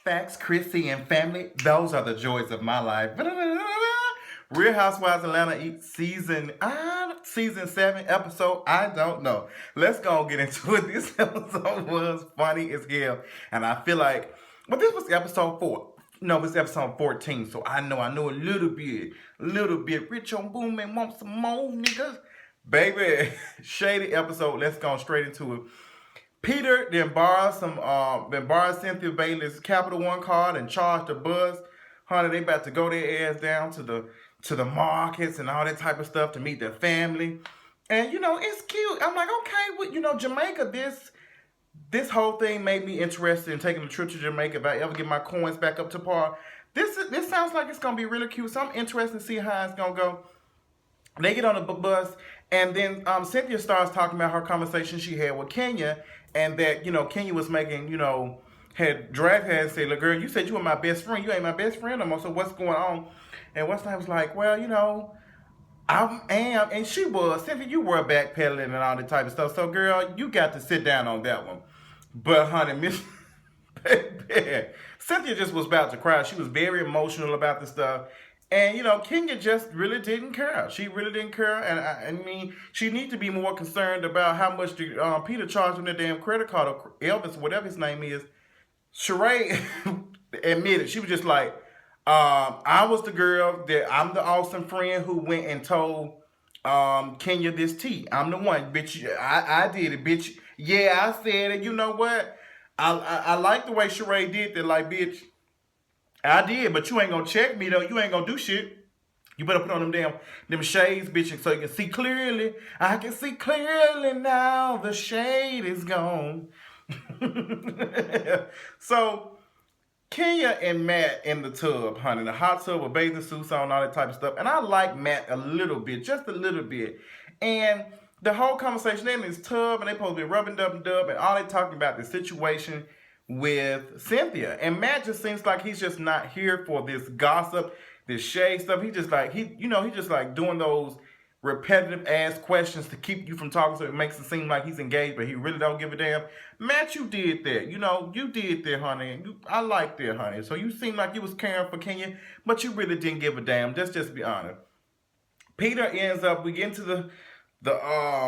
Facts, Chrissy, and family. Those are the joys of my life. Real Housewives Atlanta season 7 episode. I don't know. Let's go and get into it. This episode was funny as hell, and I feel like, well, this was episode 4. No, it's episode 14. So I know a little bit. Rich on boom and want some more niggas, baby. Shady episode. Let's go straight into it. Peter then borrowed Cynthia Bailey's Capital One card and charged the bus. Honey, they about to go their ass down to the markets and all that type of stuff to meet their family. And it's cute. I'm like, okay, well, Jamaica, this whole thing made me interested in taking a trip to Jamaica if I ever get my coins back up to par. This sounds like it's gonna be really cute. So I'm interested to see how it's gonna go. They get on the bus, and then Cynthia starts talking about her conversation she had with Kenya, and that Kenya was making had dragged her and said, "Look, girl, you said you were my best friend. You ain't my best friend no more. So what's going on?" And what's was like, "Well, I am," and she was. Cynthia, you were backpedaling and all that type of stuff. So, girl, you got to sit down on that one. But, honey, Miss Cynthia just was about to cry. She was very emotional about the stuff. And, Kenya just really didn't care. She really didn't care. And, I mean, she needs to be more concerned about how much Peter charged on the damn credit card, or Elvis, whatever his name is. Sheree admitted, she was just like, I was the girl I'm the awesome friend who went and told Kenya this tea. I'm the one, bitch. I did it, bitch. Yeah, I said it. You know what? I like the way Sheree did that. Like, bitch, I did, but you ain't gonna check me though. You ain't gonna do shit. You better put on them shades, bitch, so you can see clearly. I can see clearly now. The shade is gone. So Kenya and Matt in the tub, honey, the hot tub with bathing suits on, all that type of stuff. And I like Matt a little bit, just a little bit. And the whole conversation, they in this tub, and they supposed to be rubbing dub, and all they talking about the situation with Cynthia. And Matt just seems like he's just not here for this gossip, this shade stuff. He just like doing those repetitive ass questions to keep you from talking, so it makes it seem like he's engaged, but he really don't give a damn. Matt, you did that. You did that, honey. I like that, honey. So you seem like you was caring for Kenya, but you really didn't give a damn. Let's just be honest. Peter ends up, we get into the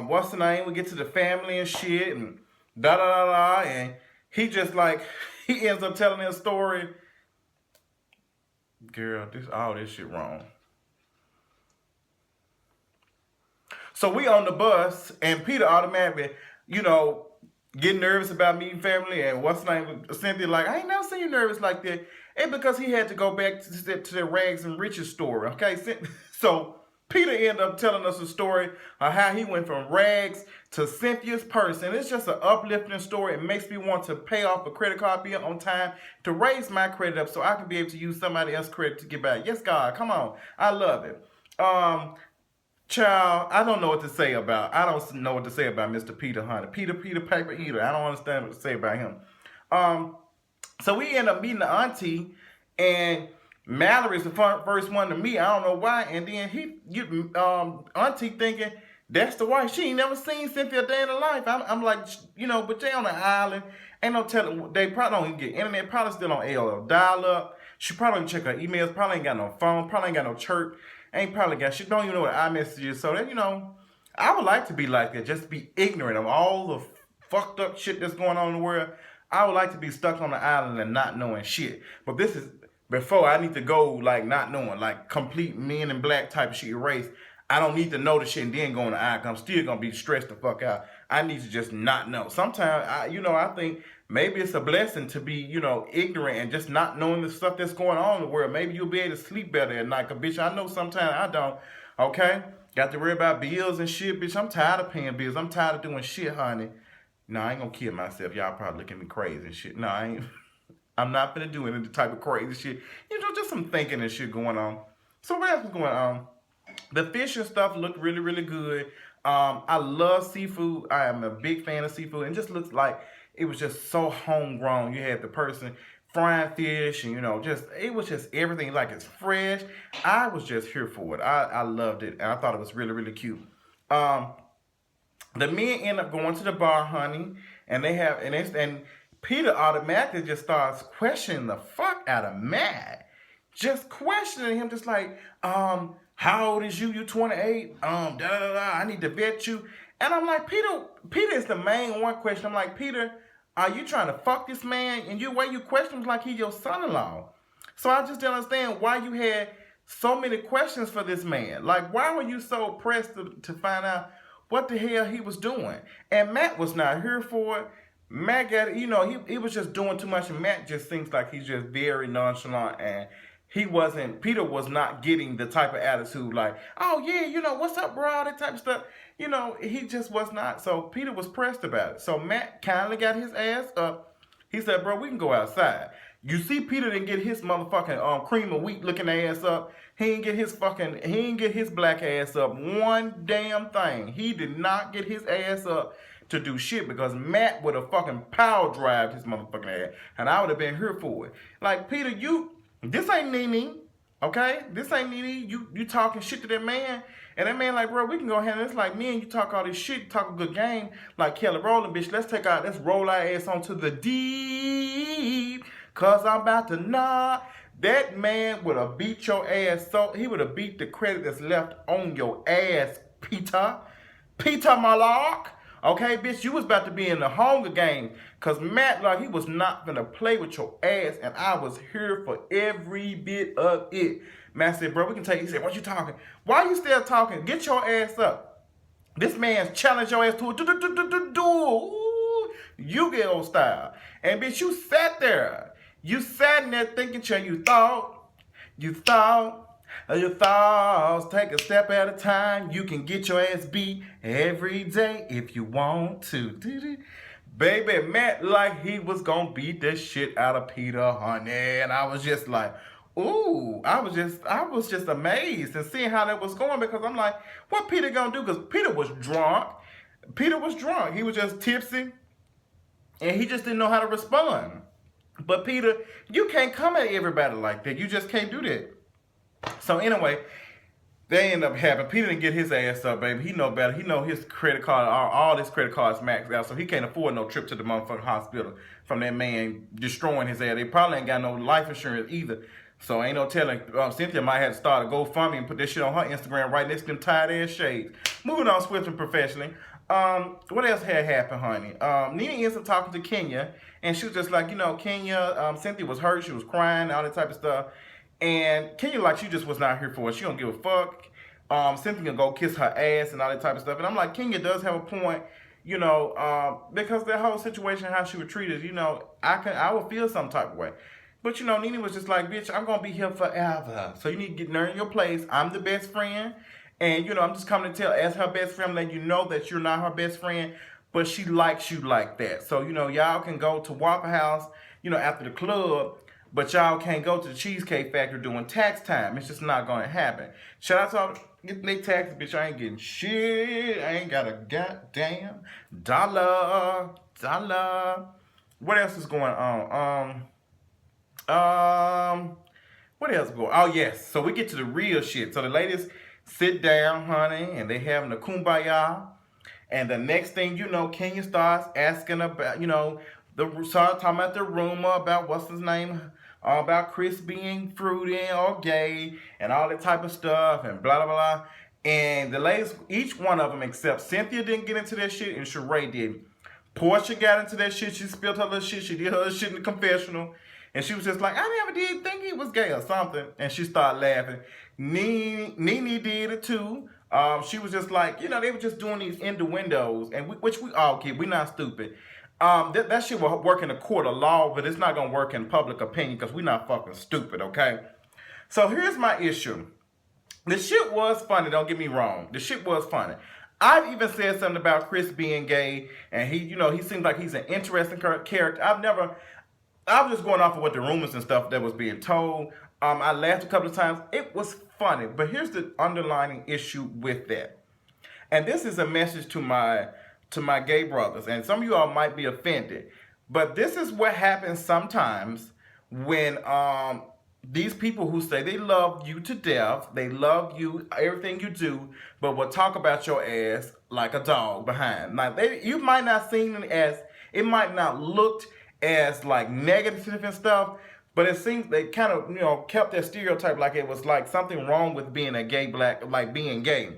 what's the name? We get to the family and shit, and da da da da, and he just like, he ends up telling his story. Girl, all this shit wrong. So we on the bus, and Peter automatically, getting nervous about meeting family, and what's the name? Cynthia like, I ain't never seen you nervous like that. And because he had to go back to the rags and riches story, okay? So Peter ended up telling us a story of how he went from rags to Cynthia's purse. And it's just an uplifting story. It makes me want to pay off a credit card bill on time to raise my credit up so I can be able to use somebody else's credit to get back. Yes, God, come on. I love it. Child, I don't know what to say about Mr. Peter Hunter. Peter Paper Eater. I don't understand what to say about him. So we end up meeting the auntie, and Mallory's the first one to meet. I don't know why. And then auntie thinking that's the wife. She ain't never seen Cynthia a day in her life. I'm like, but they on the island. Ain't no telling. They probably don't even get internet. Probably still on AOL dial up. She probably don't check her emails. Probably ain't got no phone. Probably ain't got no chirp. Ain't probably got shit. Don't even know what iMessage is. So that, I would like to be like that. Just be ignorant of all the fucked up shit that's going on in the world. I would like to be stuck on the island and not knowing shit. But this is before I need to go like not knowing, like complete Men in Black type of shit erase. I don't need to know the shit and then go on the island. I'm still gonna be stressed the fuck out. I need to just not know. Sometimes I think maybe it's a blessing to be, ignorant and just not knowing the stuff that's going on in the world. Maybe you'll be able to sleep better at night. Cause bitch, I know sometimes I don't. Okay? Got to worry about bills and shit, bitch. I'm tired of paying bills. I'm tired of doing shit, honey. No, I ain't gonna kill myself. Y'all probably look at me crazy and shit. No, I ain't. I'm not gonna do any type of crazy shit. Just some thinking and shit going on. So what else was going on? The fish and stuff looked really, really good. I love seafood. I am a big fan of seafood. And it just looks like it was just so homegrown. You had the person frying fish and, it was just everything like it's fresh. I was just here for it. I loved it. And I thought it was really, really cute. The men end up going to the bar, honey. And Peter automatically just starts questioning the fuck out of Matt. Just questioning him, just like, how old is you? You 28? Da da da. I need to vet you. And I'm like, Peter is the main one question. I'm like, Peter, are you trying to fuck this man? And way you question him like he's your son-in-law. So I just don't understand why you had so many questions for this man. Like, why were you so pressed to find out what the hell he was doing? And Matt was not here for it. Matt got it, he was just doing too much, and Matt just seems like he's just very nonchalant, and Peter was not getting the type of attitude like, oh yeah, what's up, bro, all that type of stuff. He just was not. So Peter was pressed about it. So Matt kindly got his ass up. He said, bro, we can go outside. You see, Peter didn't get his motherfucking cream of wheat looking ass up. He didn't get his black ass up one damn thing. He did not get his ass up to do shit, because Matt would have fucking power drived his motherfucking ass, and I would have been here for it. Like, Peter, this ain't Nene, okay? This ain't Nene. You talking shit to that man, and that man like, bro, we can go handle this like me and you talk all this shit, talk a good game like Kelly Rowland, bitch. Let's roll our ass onto the deep, cause I'm about to knock. That man would have beat your ass, so he would have beat the credit that's left on your ass, Peter. Peter Malak. Okay, bitch, you was about to be in the Hunger Games, because Matt, like, he was not going to play with your ass, and I was here for every bit of it. Matt said, bro, we can take. He said, what you talking? Why you still talking? Get your ass up. This man's challenged your ass to a Yu-Gi-Oh style. And, bitch, you sat there. You sat in that thinking chair. You thought. Your thoughts, take a step at a time. You can get your ass beat every day if you want to. Baby, Matt like he was gonna beat the shit out of Peter, honey. And I was just like, ooh, I was just amazed and seeing how that was going, because I'm like, what Peter gonna do? Because Peter was drunk. He was just tipsy, and he just didn't know how to respond. But Peter, you can't come at everybody like that. You just can't do that. So anyway, they end up having, Peter didn't get his ass up, baby. He know better. He know his credit card, all his credit cards maxed out, so he can't afford no trip to the motherfucking hospital from that man destroying his ass. They probably ain't got no life insurance either. So ain't no telling. Cynthia might have to start a GoFundMe and put this shit on her Instagram right next to them tired ass shades. Moving on swift and professionally. What else had happened, honey? Nene ends up talking to Kenya, and she was just like, Kenya, Cynthia was hurt, she was crying, all that type of stuff. And Kenya, like, she just was not here for it. She don't give a fuck. Cynthia can go kiss her ass and all that type of stuff. And I'm like, Kenya does have a point, because that whole situation, how she was treated, I would feel some type of way. But, Nene was just like, bitch, I'm going to be here forever. So you need to get in your place. I'm the best friend. And, I'm just coming to tell, as her best friend, let you know that you're not her best friend, but she likes you like that. So, y'all can go to Waffle House, after the club, but y'all can't go to the Cheesecake Factory during tax time. It's just not going to happen. Shout out to all get their taxes, bitch. I ain't getting shit. I ain't got a goddamn dollar. What else is going on? What else going on? Oh, yes. So we get to the real shit. So the ladies sit down, honey, and they having a kumbaya. And the next thing you know, Kenya starts asking about, start talking about the rumor about what's his name, about Chris being fruity or gay and all that type of stuff and blah, blah, blah. And the ladies, each one of them except Cynthia didn't get into that shit and Sheree didn't. Portia got into that shit. She spilled her little shit. She did her shit in the confessional. And she was just like, I never did think he was gay or something. And she started laughing. Nene did it too. She was just like, they were just doing these innuendos, and which we all get. We're not stupid. That shit will work in the court of law, but it's not going to work in public opinion because we're not fucking stupid, okay? So here's my issue. The shit was funny, don't get me wrong. The shit was funny. I've even said something about Chris being gay, and he seems like he's an interesting character. I was just going off of what the rumors and stuff that was being told. I laughed a couple of times. It was funny, but here's the underlying issue with that. And this is a message to my gay brothers, and some of you all might be offended, but this is what happens sometimes when these people who say they love you to death, they love you, everything you do, but will talk about your ass like a dog behind. Now, you might not seen it as, it might not looked as like negative and stuff. But it seems they kind of kept that stereotype like it was like something wrong with being a gay black, like being gay.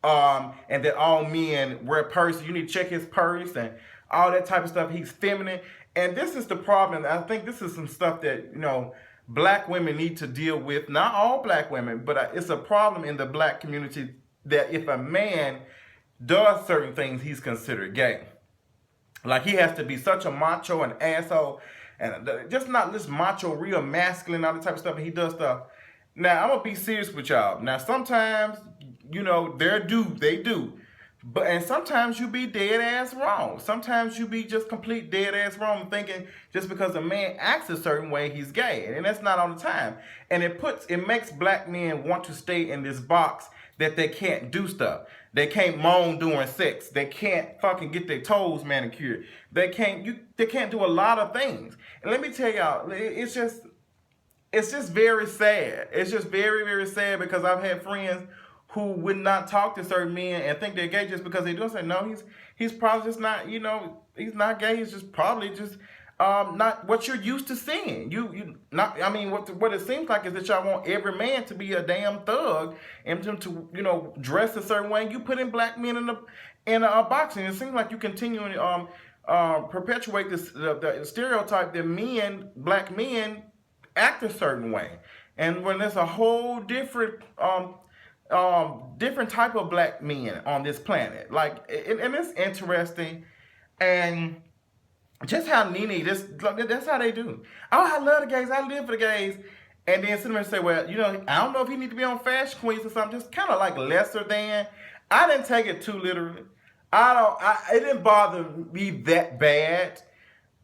And that all men wear purses. You need to check his purse and all that type of stuff. He's feminine, and this is the problem. I think this is some stuff that black women need to deal with. Not all black women, but it's a problem in the black community that if a man does certain things, he's considered gay. Like he has to be such a macho and asshole, and just not this macho, real masculine, all that type of stuff. And he does stuff. Now I'm gonna be serious with y'all. Now sometimes they do, and sometimes you be dead ass wrong. Sometimes you be just complete dead ass wrong, thinking just because a man acts a certain way he's gay, and that's not all the time. And it makes black men want to stay in this box that they can't do stuff. They can't moan during sex. They can't fucking get their toes manicured. They can't do a lot of things. And let me tell y'all, it's just very sad. It's just very, very sad because I've had friends who would not talk to certain men and think they're gay just because they do. Say no, he's probably just not, he's not gay. He's just probably just not what you're used to seeing. You not. I mean, what it seems like is that y'all want every man to be a damn thug and them to dress a certain way. You put in black men in a box, and it seems like you continuing perpetuate this the stereotype that black men act a certain way, and when there's a whole different different type of black men on this planet, like, and it's interesting, and just how Nene, that's how they do. Oh, I love the gays, I live for the gays, and then sit there and say, well, I don't know if he need to be on Fashion Queens or something, just kind of like lesser than. I didn't take it too literally. It didn't bother me that bad.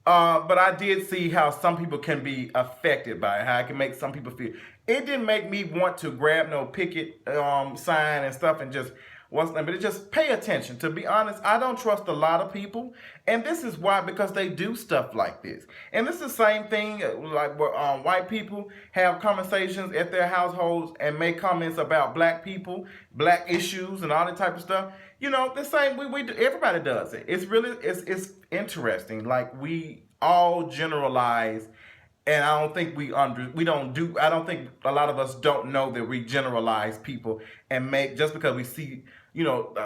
But I did see how some people can be affected by it, how it can make some people feel. It didn't make me want to grab no picket sign and stuff and just but it just pay attention. To be honest, I don't trust a lot of people, and this is why, because they do stuff like this. And this is the same thing like where white people have conversations at their households and make comments about black people, black issues, and all that type of stuff. The same we do, everybody does it. It's really it's interesting. Like, we all generalize, and I don't think I don't think a lot of us don't know that we generalize people and make, just because we see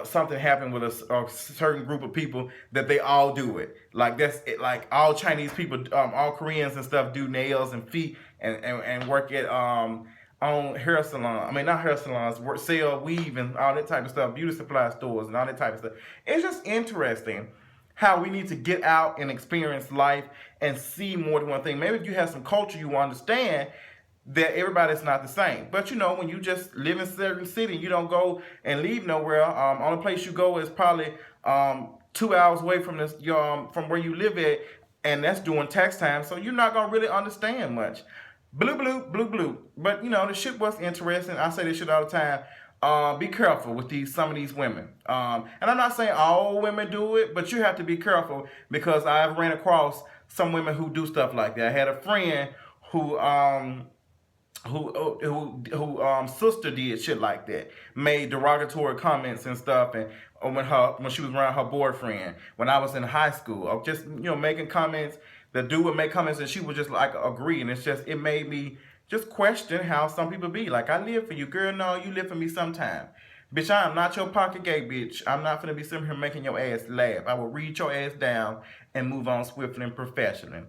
something happen with a certain group of people, that they all do it. Like, that's it. Like, all Chinese people, all Koreans and stuff do nails and feet and work at on hair salon. I mean, not hair salons, sell weave and all that type of stuff, beauty supply stores and all that type of stuff. It's just interesting how we need to get out and experience life and see more than one thing. Maybe if you have some culture, you will understand that everybody's not the same. But when you just live in a certain city, you don't go and leave nowhere. Only place you go is probably 2 hours away from from where you live at, and that's during tax time. So you're not gonna really understand much. Blue, blue, blue, blue. But the shit was interesting. I say this shit all the time. Be careful with some of these women. And I'm not saying all women do it, but you have to be careful, because I've ran across some women who do stuff like that. I had a friend who sister did shit like that, made derogatory comments and stuff, and when she was around her boyfriend when I was in high school, or just making comments. The dude would make comments and she would just like agree, and it made me just question how some people be. Like, I live for you, girl. No, you live for me sometime. Bitch, I am not your pocket gay bitch. I'm not finna be sitting here making your ass laugh. I will read your ass down and move on swiftly and professionally.